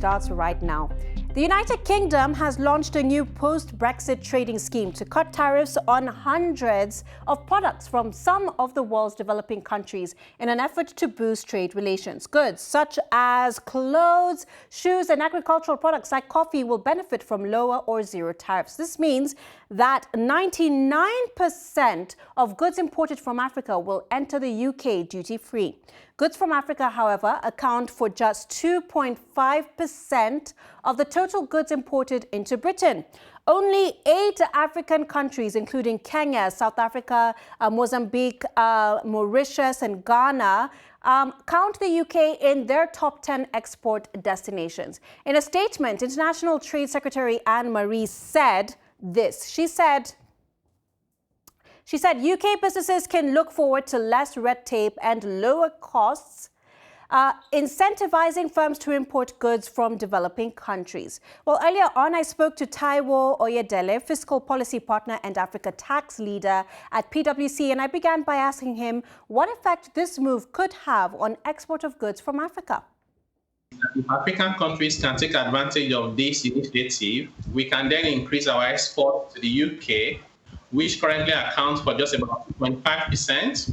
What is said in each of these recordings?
Starts right now. The United Kingdom has launched a new post-Brexit trading scheme to cut tariffs on hundreds of products from some of the world's developing countries in an effort to boost trade relations. Goods such as clothes, shoes, and agricultural products like coffee will benefit from lower or zero tariffs. This means that 99% of goods imported from Africa will enter the UK duty-free. Goods from Africa, however, account for just 2.5% of the total goods imported into Britain. Only 8 African countries, including Kenya, South Africa, Mozambique, Mauritius, and Ghana, count the UK in their top 10 export destinations. In a statement, International Trade Secretary Anne-Marie said this. She said, UK businesses can look forward to less red tape and lower costs, incentivizing firms to import goods from developing countries. Well, earlier on, I spoke to Taiwo Oyedele, fiscal policy partner and Africa tax leader at PwC, and I began by asking him what effect this move could have on export of goods from Africa. If African countries can take advantage of this initiative, we can then increase our export to the UK, which currently accounts for just about 2.5%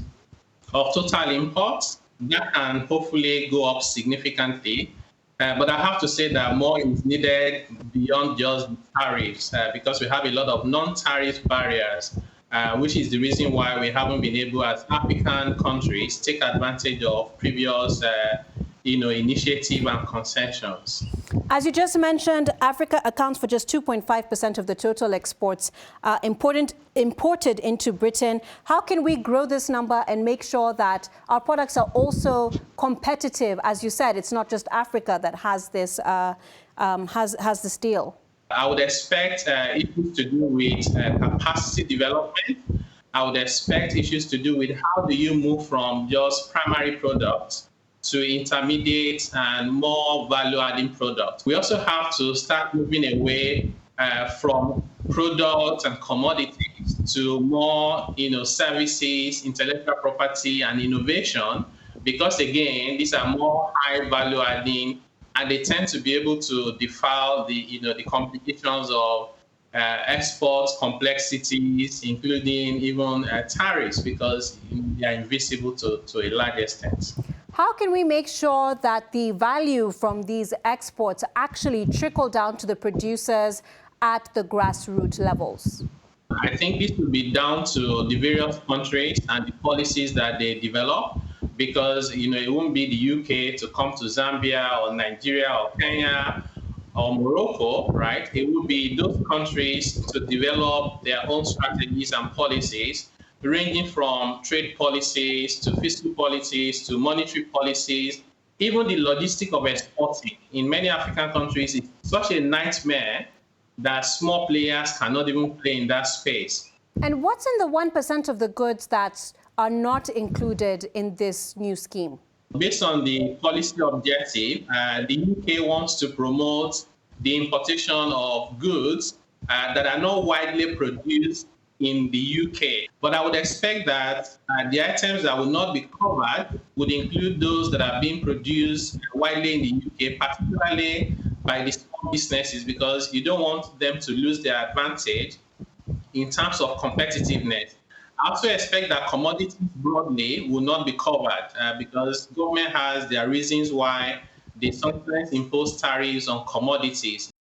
of total imports. That can hopefully go up significantly. But I have to say that more is needed beyond just tariffs because we have a lot of non-tariff barriers, which is the reason why we haven't been able, as African countries, take advantage of previous initiative and concessions. As you just mentioned, Africa accounts for just 2.5% of the total exports imported into Britain. How can we grow this number and make sure that our products are also competitive? As you said, it's not just Africa that has this this deal. I would expect issues to do with capacity development. I would expect issues to do with how do you move from just primary products to intermediate and more value-adding products. We also have to start moving away from products and commodities to more, services, intellectual property, and innovation, because again, these are more high value-adding, and they tend to be able to defy the complications of export complexities, including even tariffs, because they are invisible to a large extent. How can we make sure that the value from these exports actually trickle down to the producers at the grassroots levels? I think this will be down to the various countries and the policies that they develop, because it won't be the UK to come to Zambia or Nigeria or Kenya or Morocco, right? It will be those countries to develop their own strategies and policies, ranging from trade policies to fiscal policies to monetary policies. Even the logistic of exporting in many African countries is such a nightmare that small players cannot even play in that space. And what's in the 1% of the goods that are not included in this new scheme? Based on the policy objective, the UK wants to promote the importation of goods that are not widely produced in the UK. But I would expect that the items that will not be covered would include those that are being produced widely in the UK, particularly by the small businesses, because you don't want them to lose their advantage in terms of competitiveness. I also expect that commodities broadly will not be covered because government has their reasons why they sometimes impose tariffs on commodities.